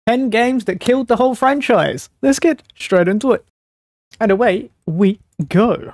10 games that killed the whole franchise. Let's get straight into it. And away we go.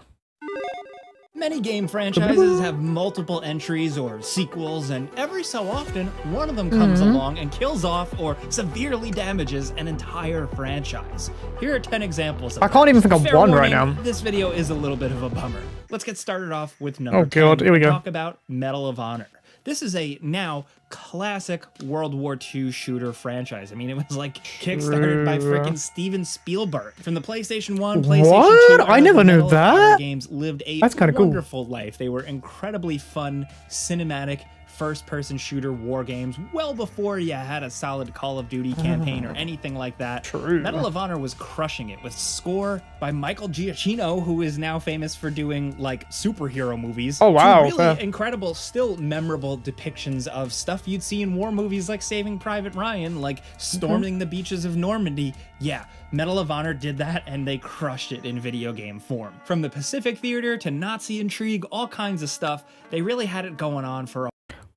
Many game franchises have multiple entries or sequels, and every so often, one of them comes along and kills off or severely damages an entire franchise. Here are 10 examples of I can't even think of one right now. This video is a little bit of a bummer. Let's get started off with number 10. God, here we go. Talk about Medal of Honor. This is a now classic World War II shooter franchise. I mean, it was like kickstarted by freaking Steven Spielberg. From the PlayStation 1, PlayStation 2, I never knew that. Games lived a That's kind of wonderful life. They were incredibly fun, cinematic, first-person shooter war games well before you had a solid Call of Duty campaign or anything like that. True. Medal of Honor was crushing it with score by Michael Giacchino, who is now famous for doing like superhero movies. Oh wow, really incredible, still memorable depictions of stuff you'd see in war movies like Saving Private Ryan, like storming the beaches of Normandy. Yeah, Medal of Honor did that, and they crushed it in video game form. From the Pacific Theater to Nazi intrigue, all kinds of stuff. They really had it going on for a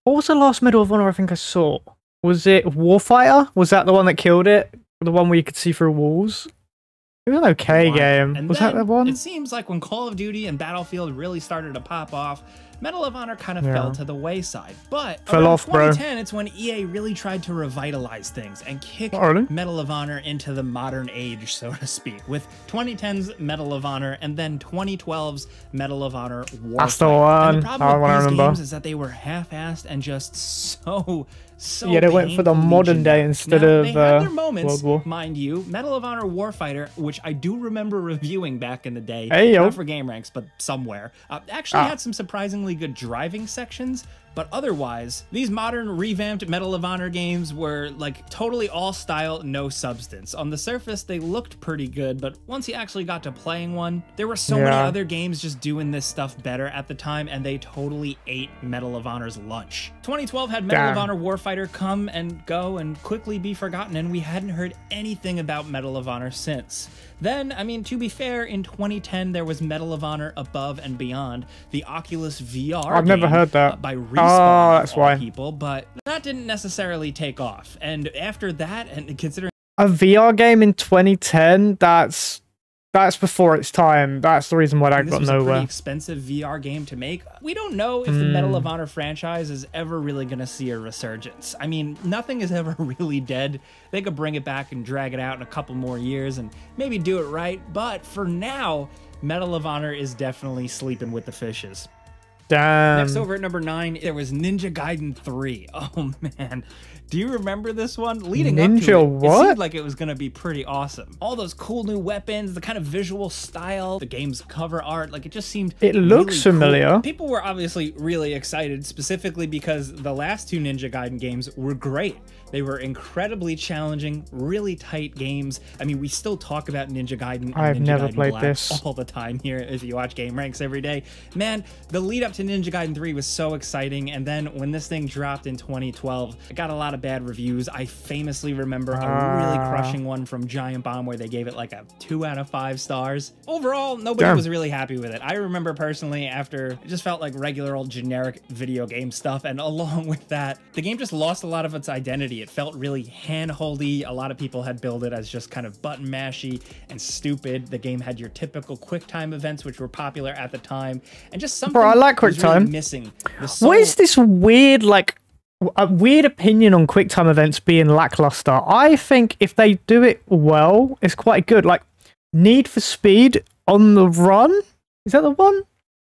What was the last Medal of Honor I think I saw? Was it Warfighter? Was that the one that killed it? The one where you could see through walls? It was an okay game. And was that the one? It seems like when Call of Duty and Battlefield really started to pop off, Medal of Honor kind of fell to the wayside. But fell around off, 2010, it's when EA really tried to revitalize things and kick Medal of Honor into the modern age, so to speak, with 2010's Medal of Honor and then 2012's Medal of Honor Warfighter. That's the one. And the problem with these games is that they were half-assed and just so yeah, they went for the modern day instead of they had their moments, World War. mind you. Medal of Honor Warfighter, which I do remember reviewing back in the day, Yo. not for Game Ranks, but somewhere, actually had some surprisingly good driving sections. But otherwise, these modern revamped Medal of Honor games were like totally all style, no substance. On the surface, they looked pretty good, but once you actually got to playing one, there were so many other games just doing this stuff better at the time, and they totally ate Medal of Honor's lunch. 2012 had Medal of Honor Warfighter come and go and quickly be forgotten, and we hadn't heard anything about Medal of Honor since. Then, I mean, to be fair, in 2010, there was Medal of Honor Above and Beyond, the Oculus VR I've never heard that. by Respawn, that's why. People, but that didn't necessarily take off. And after that, and considering a VR game in 2010, that's before its time. That's the reason why that got this was a nowhere. pretty expensive VR game to make. We don't know if the Medal of Honor franchise is ever really going to see a resurgence. I mean, nothing is ever really dead. They could bring it back and drag it out in a couple more years and maybe do it right. But for now, Medal of Honor is definitely sleeping with the fishes. Damn. Next, over at number 9, there was Ninja Gaiden 3. Oh man, do you remember this one? Leading up to it seemed like it was going to be pretty awesome. All those cool new weapons, the kind of visual style, the game's cover art, like it just seemed It looks really familiar. Cool. People were obviously really excited, specifically because the last 2 Ninja Gaiden games were great. They were incredibly challenging, really tight games. I mean, we still talk about Ninja Gaiden and I've Ninja never Gaiden played Black this all the time here if you watch Game Ranks every day. Man, the lead up to Ninja Gaiden 3 was so exciting, and then when this thing dropped in 2012, it got a lot of bad reviews. I famously remember a really crushing one from Giant Bomb where they gave it like a 2 out of 5 stars. Overall, nobody was really happy with it. I remember personally after it just felt like regular old generic video game stuff, and along with that, the game just lost a lot of its identity. It felt really hand-holdy. A lot of people had billed it as just kind of button mashy and stupid. The game had your typical QuickTime events, which were popular at the time, and just something I like QuickTime. really missing. What is this weird, like, a weird opinion on QuickTime events being lackluster? I think if they do it well, it's quite good. Like, Need for Speed on the Run? Is that the one?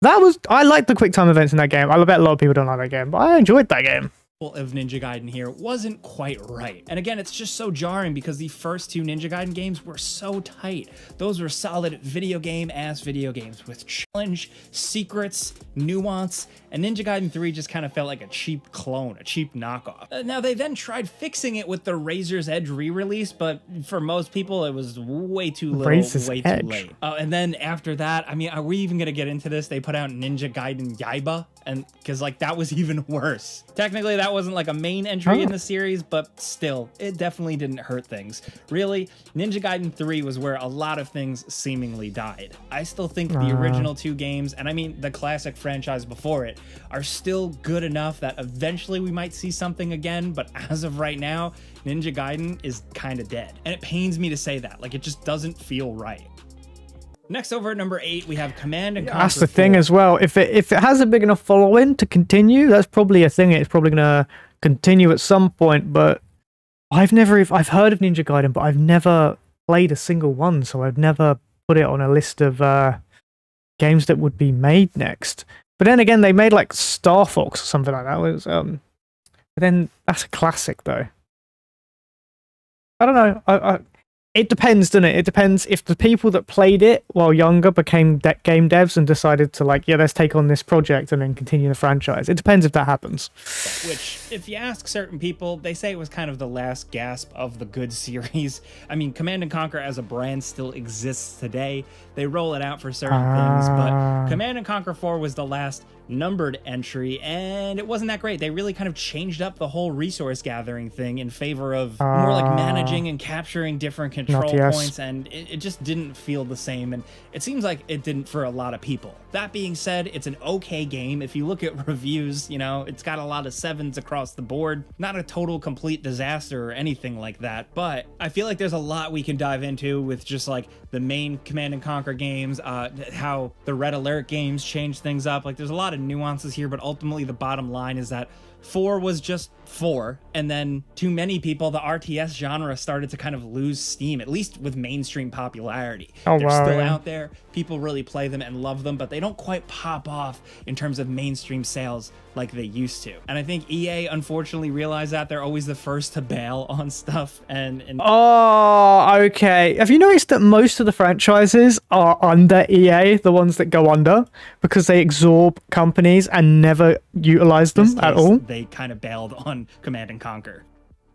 I like the QuickTime events in that game. I bet a lot of people don't like that game, but I enjoyed that game. Of Ninja Gaiden here wasn't quite right. And again, it's just so jarring because the first 2 Ninja Gaiden games were so tight. Those were solid video games with challenge, secrets, nuance, and Ninja Gaiden 3 just kind of felt like a cheap clone, a cheap knockoff. Now, they then tried fixing it with the Razor's Edge re-release, but for most people, it was way too little, way too late. And then after that, I mean, are we even gonna get into this? They put out Ninja Gaiden Yaiba, and because like that was even worse. Technically, that that wasn't like a main entry in the series, but still, it definitely didn't hurt things. Really, Ninja Gaiden 3 was where a lot of things seemingly died. I still think the original 2 games, and I mean the classic franchise before it, are still good enough that eventually we might see something again, but as of right now, Ninja Gaiden is kind of dead. And it pains me to say that, like it just doesn't feel right. Next, over at number 8, we have Command and Conquer. That's the thing as well. If it has a big enough following to continue, that's probably a thing. It's probably gonna continue at some point. But I've heard of Ninja Gaiden, but I've never played a single one, so I've never put it on a list of games that would be made next. But then again, they made like Star Fox or something like that. But then that's a classic, though. I don't know. It depends, doesn't it? It depends if the people that played it while younger became game devs and decided to like, yeah, let's take on this project and then continue the franchise. It depends if that happens. Which, if you ask certain people, they say it was kind of the last gasp of the good series. I mean, Command & Conquer as a brand still exists today. They roll it out for certain things, but Command & Conquer 4 was the last numbered entry, and it wasn't that great. They really kind of changed up the whole resource gathering thing in favor of more like managing and capturing different control points, and it just didn't feel the same, and it seems like it didn't for a lot of people. That being said, it's an okay game. If you look at reviews, you know, it's got a lot of 7s across the board. Not a total complete disaster or anything like that, but I feel like there's a lot we can dive into with just like the main Command & Conquer games, how the Red Alert games change things up. Like there's a lot of nuances here, but ultimately the bottom line is that 4 was just 4, and then to many people the RTS genre started to kind of lose steam, at least with mainstream popularity. They're still out there, people really play them and love them, but they don't quite pop off in terms of mainstream sales like they used to. And I think EA unfortunately realized that they're always the first to bail on stuff. And oh, okay. Have you noticed that most of the franchises are under EA, the ones that go under, because they absorb companies and never utilize them at all? They kind of bailed on Command & Conquer.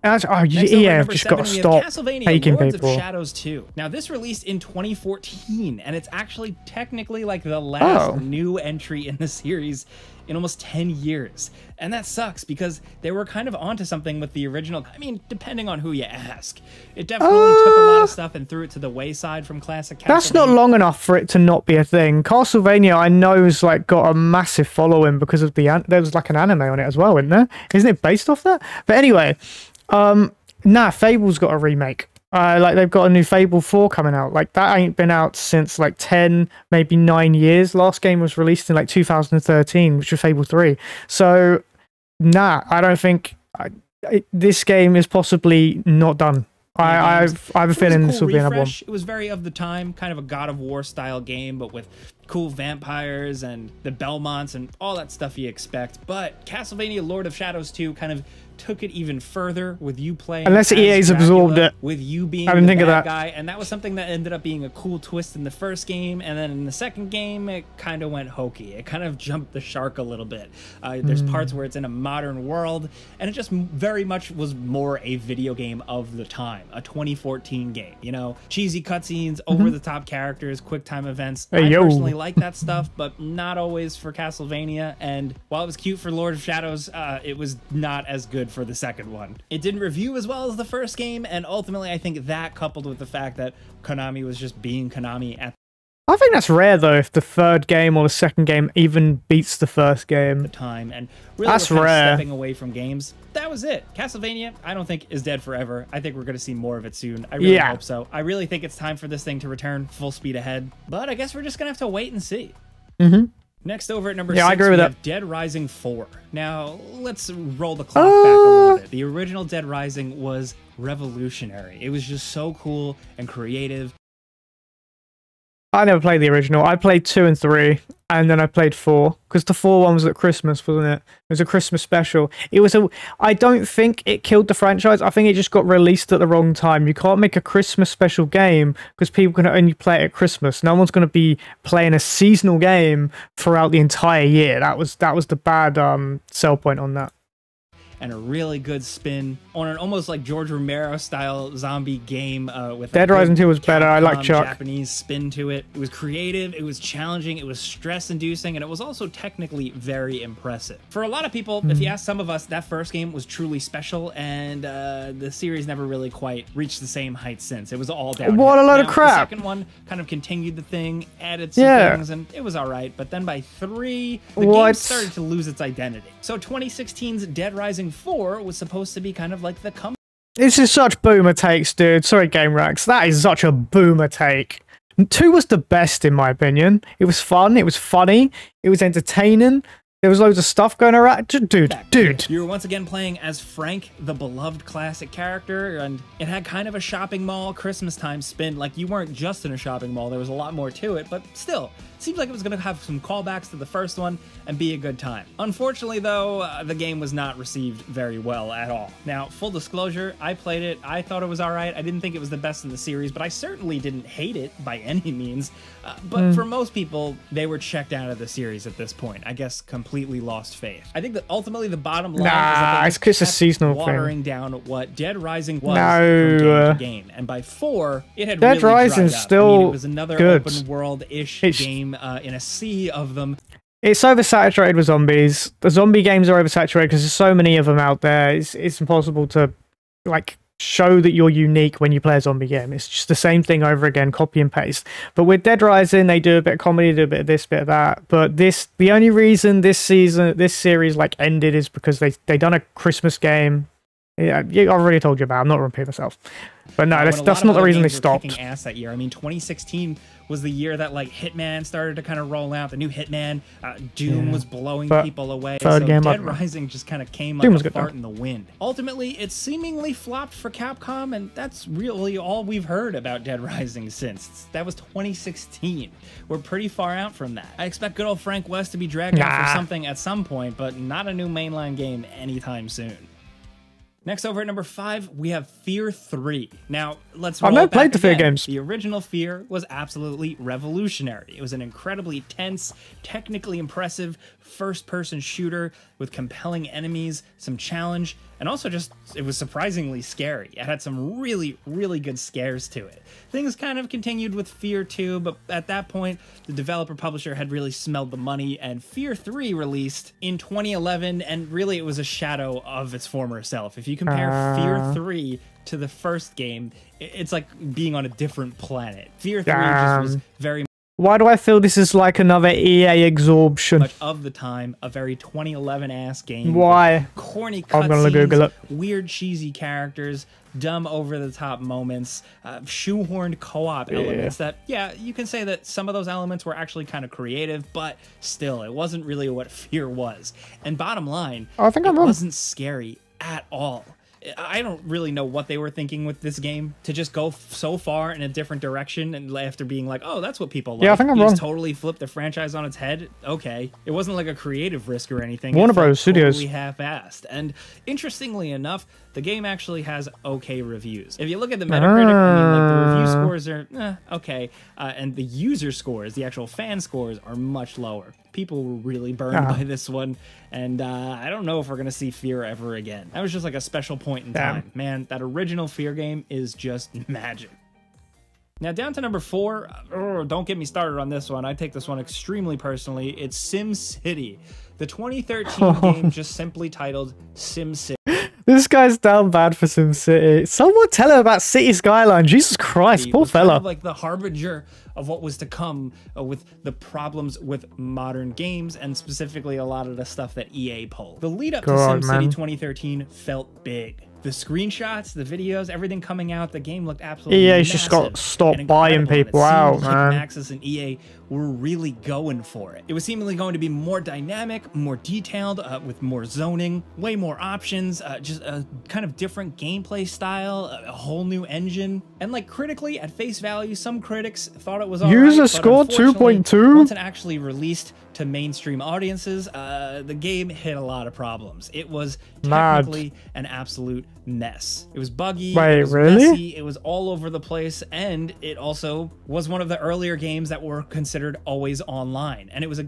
EA have just got to stop taking Lords people. of Shadows 2. Now, this released in 2014, and it's actually technically like the last new entry in the series in almost 10 years. And that sucks because they were kind of onto something with the original. I mean, depending on who you ask. It definitely took a lot of stuff and threw it to the wayside from classic Castlevania. That's not long enough for it to not be a thing. Castlevania, I know, has like got a massive following because of there was like an anime on it as well, isn't there? Isn't it based off that? But anyway, Fable's got a remake. Like they've got a new Fable 4 coming out. Like that ain't been out since like 10, maybe 9 years. Last game was released in like 2013, which was Fable 3. So, I don't think this game is possibly not done. I have a feeling this will be another one. It was very of the time, kind of a God of War style game, but with cool vampires and the Belmonts and all that stuff you expect. But Castlevania Lord of Shadows 2 kind of took it even further with you playing unless EA's Dracula, absorbed it, with you being I didn't think the of bad that guy, and that was something that ended up being a cool twist in the first game, and then in the second game it kind of went hokey. It kind of jumped the shark a little bit. There's parts where it's in a modern world, and it just very much was more a video game of the time, a 2014 game, you know, cheesy cutscenes, over the top characters, quick time events. I personally like that stuff, but not always for Castlevania. And while it was cute for Lord of Shadows, it was not as good for the second one. It didn't review as well as the first game, and ultimately I think that, coupled with the fact that Konami was just being Konami at I think that's rare though, if the third game or the second game even beats the first game. The time, and really that's rare. Stepping away from games. That was it. Castlevania, I don't think is dead forever. I think we're going to see more of it soon. I really hope so. I really think it's time for this thing to return full speed ahead, but I guess we're just going to have to wait and see. Next, over at number 6, I agree with we have Dead Rising 4. Now, let's roll the clock back a little bit. The original Dead Rising was revolutionary. It was just so cool and creative. I never played the original. I played 2 and 3, and then I played 4, because the 4 one was at Christmas, wasn't it? It was a Christmas special. I don't think it killed the franchise. I think it just got released at the wrong time. You can't make a Christmas special game because people can only play it at Christmas. No one's going to be playing a seasonal game throughout the entire year. That was the bad sell point on that. and a really good spin on an almost like George Romero style zombie game with Dead Rising 2 was better. I like Chuck. Japanese spin to it. It was creative, it was challenging, it was stress inducing, and it was also technically very impressive. For a lot of people, if you ask some of us, that first game was truly special, and the series never really quite reached the same heights since. It was all downhill. What a load of crap. The second one kind of continued the thing, added some things, and it was all right. But then by 3, the game started to lose its identity. So 2016's Dead Rising 4 was supposed to be kind of like the comeback. This is such boomer takes, dude. Sorry, Game Racks. That is such a boomer take. 2 was the best, in my opinion. It was fun. It was funny. It was entertaining. There was loads of stuff going around. Dude. You were once again playing as Frank, the beloved classic character, and it had kind of a shopping mall Christmas time spin. Like, you weren't just in a shopping mall. There was a lot more to it, but still, it seemed like it was going to have some callbacks to the first one and be a good time. Unfortunately, though, the game was not received very well at all. Now, full disclosure, I played it. I thought it was all right. I didn't think it was the best in the series, but I certainly didn't hate it by any means. But for most people, they were checked out of the series at this point. I guess completely lost faith. I think that ultimately the bottom line is that it's just a seasonal watering thing. down what Dead Rising was from game to game. And by 4, it had Dead really Rising's dried up. still I mean, it was another good. open world-ish game in a sea of them. It's oversaturated with zombies. The zombie games are oversaturated because there's so many of them out there. It's impossible to like show that you're unique when you play a zombie game. It's just the same thing over again, copy and paste. But with Dead Rising, they do a bit of comedy, do a bit of this, bit of that. But the only reason this series like ended is because they done a Christmas game. Yeah, I've already told you about. I'm not repeating myself. But no, that's not the reason they stopped. Kicking ass that year. I mean, 2016 was the year that like Hitman started to kind of roll out. The new Hitman, Doom was blowing people away. So Dead Rising just kind of came like a fart in the wind. Ultimately, it seemingly flopped for Capcom, and that's really all we've heard about Dead Rising since. That was 2016. We're pretty far out from that. I expect good old Frank West to be dragged out for something at some point, but not a new mainline game anytime soon. Next, over at number 5, we have Fear 3. Now, let's roll I've never it back played the Fear again. games. The original Fear was absolutely revolutionary. It was an incredibly tense, technically impressive first-person shooter with compelling enemies, some challenge, and also just, it was surprisingly scary. It had some really, really good scares to it. Things kind of continued with Fear 2, but at that point, the developer-publisher had really smelled the money, and Fear 3 released in 2011, and really it was a shadow of its former self. If you compare Fear 3 to the first game, it's like being on a different planet. Fear 3 just was very Why do I feel this is like another EA absorption? much of the time a very 2011-ass game. Why? Corny I'm gonna Google cutscenes, it. weird cheesy characters, dumb over-the-top moments, shoehorned co-op elements that, yeah, you can say that some of those elements were actually kind of creative, but still, it wasn't really what Fear was. And bottom line, it wasn't scary at all. I don't really know what they were thinking with this game to just go so far in a different direction, and after being like, oh, that's what people like. Yeah, I think I'm wrong. Just totally flipped the franchise on its head. Okay. It wasn't like a creative risk or anything. Warner Bros. Studios. Totally half-assed. And interestingly enough, the game actually has okay reviews. If you look at the Metacritic, I mean, like, the review scores are okay, and the user scores, the actual fan scores, are much lower. People were really burned by this one, and I don't know if we're gonna see Fear ever again. That was just like a special point in time. Man, that original Fear game is just magic. Now down to number 4, don't get me started on this one. I take this one extremely personally. It's SimCity, the 2013 game just simply titled SimCity. This guy's down bad for SimCity. Someone tell him about City Skyline. Jesus Christ, poor fella. Kind of like the harbinger of what was to come with the problems with modern games, and specifically a lot of the stuff that EA pulled. The lead up to SimCity 2013 felt big. The screenshots, the videos, everything coming out, the game looked absolutely EA's just got to stop buying people out, man. Maxis and EA were really going for it. It was seemingly going to be more dynamic, more detailed, with more zoning, way more options, just a kind of different gameplay style, a whole new engine. And like critically, at face value, some critics thought it was all right. User score 2.2? Once it actually released to mainstream audiences, the game hit a lot of problems. It was technically an absolute mess. It was buggy, it was messy, it was all over the place, and it also was one of the earlier games that were considered always online. And it was a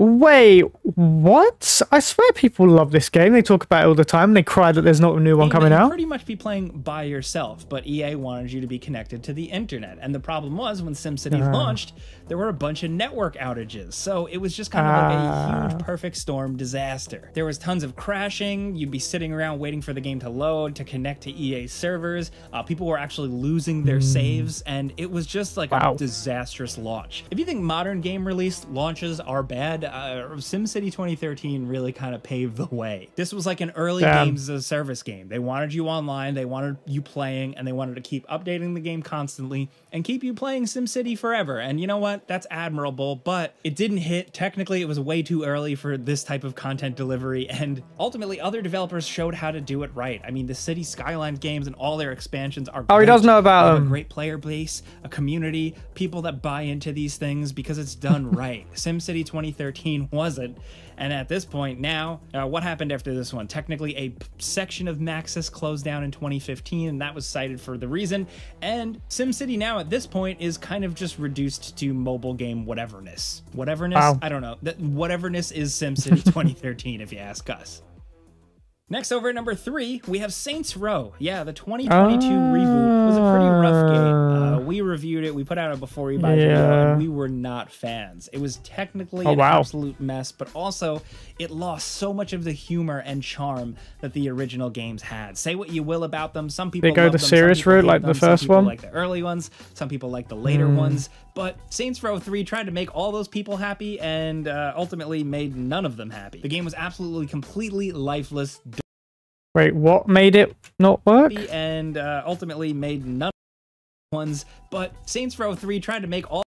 Wait, what? I swear people love this game. They talk about it all the time. They cry that there's not a new one coming out. Pretty much be playing by yourself, but EA wanted you to be connected to the internet. And the problem was when SimCity launched, there were a bunch of network outages. So it was just kind of like a huge perfect storm disaster. There was tons of crashing. You'd be sitting around waiting for the game to load, to connect to EA servers. People were actually losing their saves, and it was just like a disastrous launch. If you think modern game release launches are bad, SimCity 2013 really kind of paved the way. This was like an early games as a service game. They wanted you online, they wanted you playing, and they wanted to keep updating the game constantly and keep you playing SimCity forever. And you know what? That's admirable, but it didn't hit. Technically, it was way too early for this type of content delivery, and ultimately other developers showed how to do it right. I mean, the City Skyline games and all their expansions are great. Oh, he does know about a great player base, a community, people that buy into these things because it's done right. SimCity 2013 wasn't. And at this point now, what happened after this one? Technically, a section of Maxis closed down in 2015, and that was cited for the reason. And SimCity now at this point is kind of just reduced to mobile game whateverness. Whateverness? I don't know. That whateverness is SimCity 2013, if you ask us. Next, over at number 3, we have Saints Row. Yeah, the 2022 reboot was a pretty rough game. We reviewed it. We put out a before you buy video, and we were not fans. It was technically an absolute mess, but also it lost so much of the humor and charm that the original games had. Say what you will about them. Some people they go the serious route like the first one. Like the early ones. Some people like the later ones. But Saints Row 3 tried to make all those people happy and ultimately made none of them happy. The game was absolutely, completely lifeless. Wait, what made it not work? And ultimately made none of the ones. But Saints Row 3 tried to make all...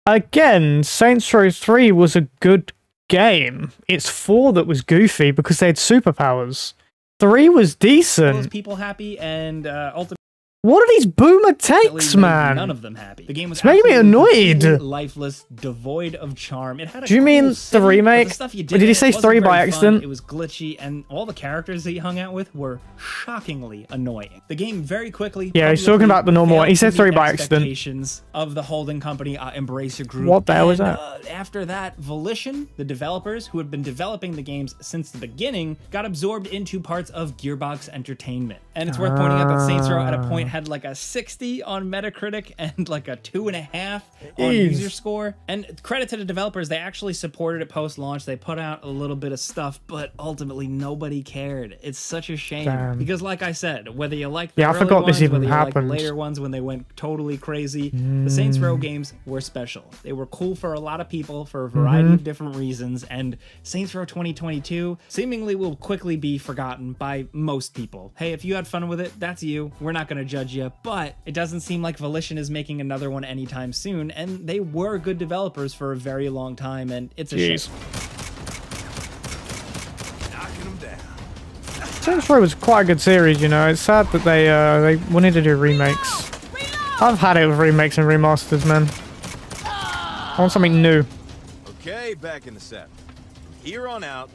Again, Saints Row 3 was a good game. It's 4 that was goofy because they had superpowers. 3 was decent. Those people happy and ultimately... What are these boomer takes, man? None of them happy. The game was making me annoyed. Lifeless, devoid of charm. It had a Do you mean the remake? Did he say 3 by accident? It was glitchy, and all the characters that he hung out with were shockingly annoying. The game very quickly. Yeah, he's talking about the normal one. He said 3 by accident. Expectations of the holding company, Embracer Group. What the hell was that? After that, Volition, the developers who had been developing the games since the beginning, got absorbed into parts of Gearbox Entertainment. And it's worth pointing out that Saints Row at a point had like a 60 on Metacritic and like a 2.5 on user score. And credit to the developers, they actually supported it post-launch. They put out a little bit of stuff, but ultimately nobody cared. It's such a shame because, like I said, whether you like the early ones, whether you like the later ones when they went totally crazy, the Saints Row games were special. They were cool for a lot of people for a variety of different reasons, and Saints Row 2022 seemingly will quickly be forgotten by most people. Hey, if you had fun with it, that's you. We're not going to judge you. But it doesn't seem like Volition is making another one anytime soon, and they were good developers for a very long time, and it's a shame. Knocking them down. Saints Row was quite a good series, you know. It's sad that they wanted to do remakes. I've had it with remakes and remasters, man. I want something new. Okay, back in the set. Here on out,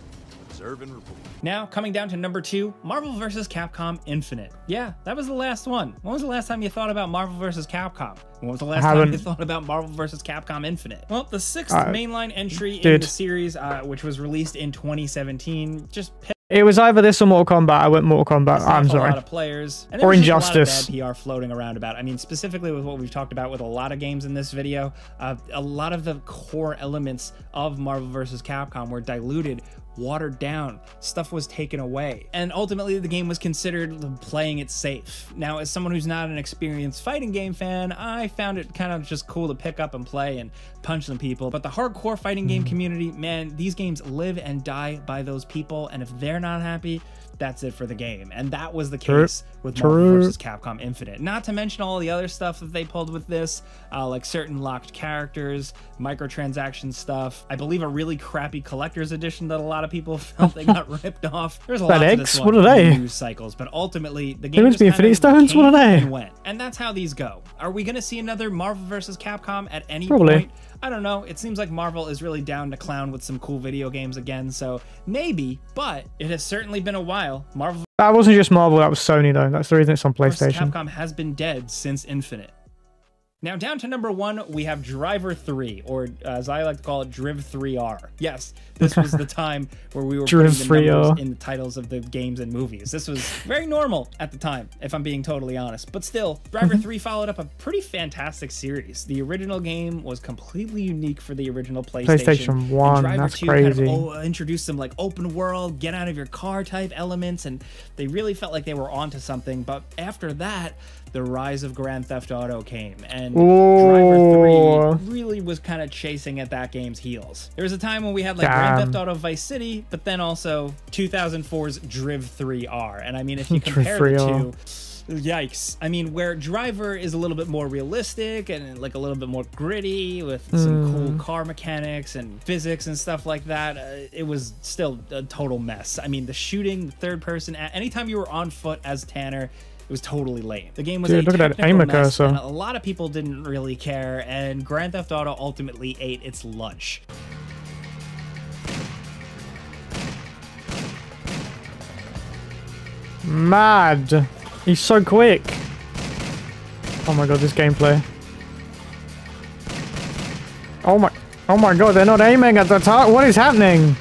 observe and report. Now, coming down to number 2, Marvel vs. Capcom Infinite. Yeah, that was the last one. When was the last time you thought about Marvel vs. Capcom? When was the last time you thought about Marvel vs. Capcom Infinite? Well, the 6th mainline entry in the series, which was released in 2017, just... It was either this or Mortal Kombat. I went Mortal Kombat. I'm sorry. A lot of players. And or Injustice. A lot of bad PR floating around about. I mean, specifically with what we've talked about with a lot of games in this video, a lot of the core elements of Marvel vs. Capcom were diluted, watered down, stuff was taken away, and ultimately the game was considered playing it safe. Now, as someone who's not an experienced fighting game fan, I found it kind of just cool to pick up and play and punch some people, but the hardcore fighting game community, man, these games live and die by those people, and if they're not happy, that's it for the game. And that was the case with Marvel vs. Capcom Infinite. Not to mention all the other stuff that they pulled with this, like certain locked characters, microtransaction stuff. I believe a really crappy collector's edition that a lot of people felt they got ripped off. There's a lot to this one. What are they? News cycles, but ultimately the game just Infinity Stones. What are they? And went. And that's how these go. Are we going to see another Marvel vs. Capcom at any point? I don't know. It seems like Marvel is really down to clown with some cool video games again, so maybe, but it has certainly been a while. Marvel... That wasn't just Marvel, that was Sony, though. That's the reason it's on PlayStation. Capcom has been dead since Infinite. Now down to number 1, we have Driver 3, or as I like to call it, Driv 3R. Yes, this was the time where we were putting the numbers in the titles of the games and movies. This was very normal at the time, if I'm being totally honest. But still, Driver 3 followed up a pretty fantastic series. The original game was completely unique for the original PlayStation 1. That's crazy. Kind of introduced some like open world, get out of your car type elements, and they really felt like they were onto something. But after that, the rise of Grand Theft Auto came, and Driver 3 really was kind of chasing at that game's heels. There was a time when we had like Grand Theft Auto Vice City, but then also 2004's Driv 3R. And I mean, if you compare the two, yikes. I mean, where Driver is a little bit more realistic and like a little bit more gritty with some cool car mechanics and physics and stuff like that, it was still a total mess. I mean, the shooting, the third person, anytime you were on foot as Tanner, it was totally lame. The game was a technical mess, and a lot of people didn't really care, and Grand Theft Auto ultimately ate its lunch. Mad. He's so quick. Oh my god, this gameplay. Oh my god, they're not aiming at the target. What is happening?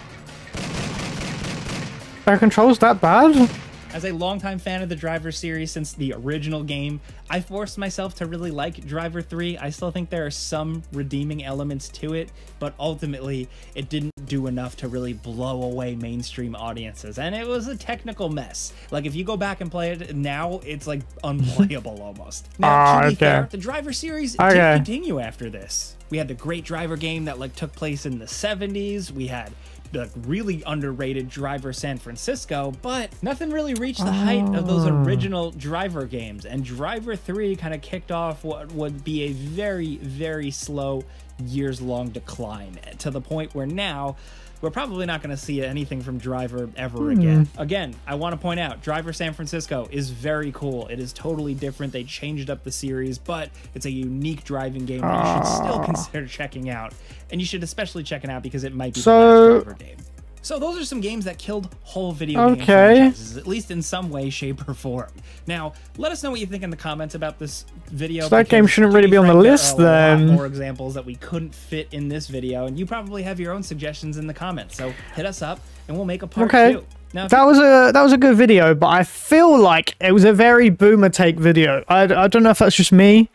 Their controls that bad? As a longtime fan of the Driver series since the original game, I forced myself to really like Driver 3. I still think there are some redeeming elements to it, but ultimately it didn't do enough to really blow away mainstream audiences, and it was a technical mess. Like, if you go back and play it now, it's like unplayable almost. Now, to be fair, the Driver series did continue after this. We had the great Driver game that like took place in the 70s. We had the really underrated Driver San Francisco, but nothing really reached the height of those original Driver games, and Driver 3 kind of kicked off what would be a very, very slow, years-long decline, to the point where now we're probably not going to see anything from Driver ever again. Again, I want to point out, Driver San Francisco is very cool. It is totally different. They changed up the series, but it's a unique driving game that you should still consider checking out. And you should especially check it out because it might be the last Driver game. So those are some games that killed whole video game franchises, at least in some way, shape, or form. Now, let us know what you think in the comments about this video. So that game shouldn't really be on the list then. There are more examples that we couldn't fit in this video, and you probably have your own suggestions in the comments. So hit us up, and we'll make a part 2. Now, that was a good video, but I feel like it was a very boomer take video. I don't know if that's just me,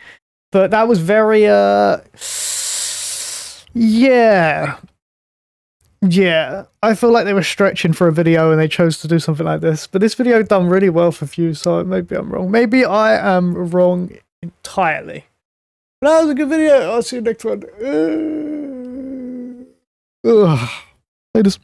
but that was very yeah, I feel like they were stretching for a video and they chose to do something like this. But this video done really well for views, so maybe I'm wrong. Maybe I am wrong entirely. But that was a good video. I'll see you next one. Latest.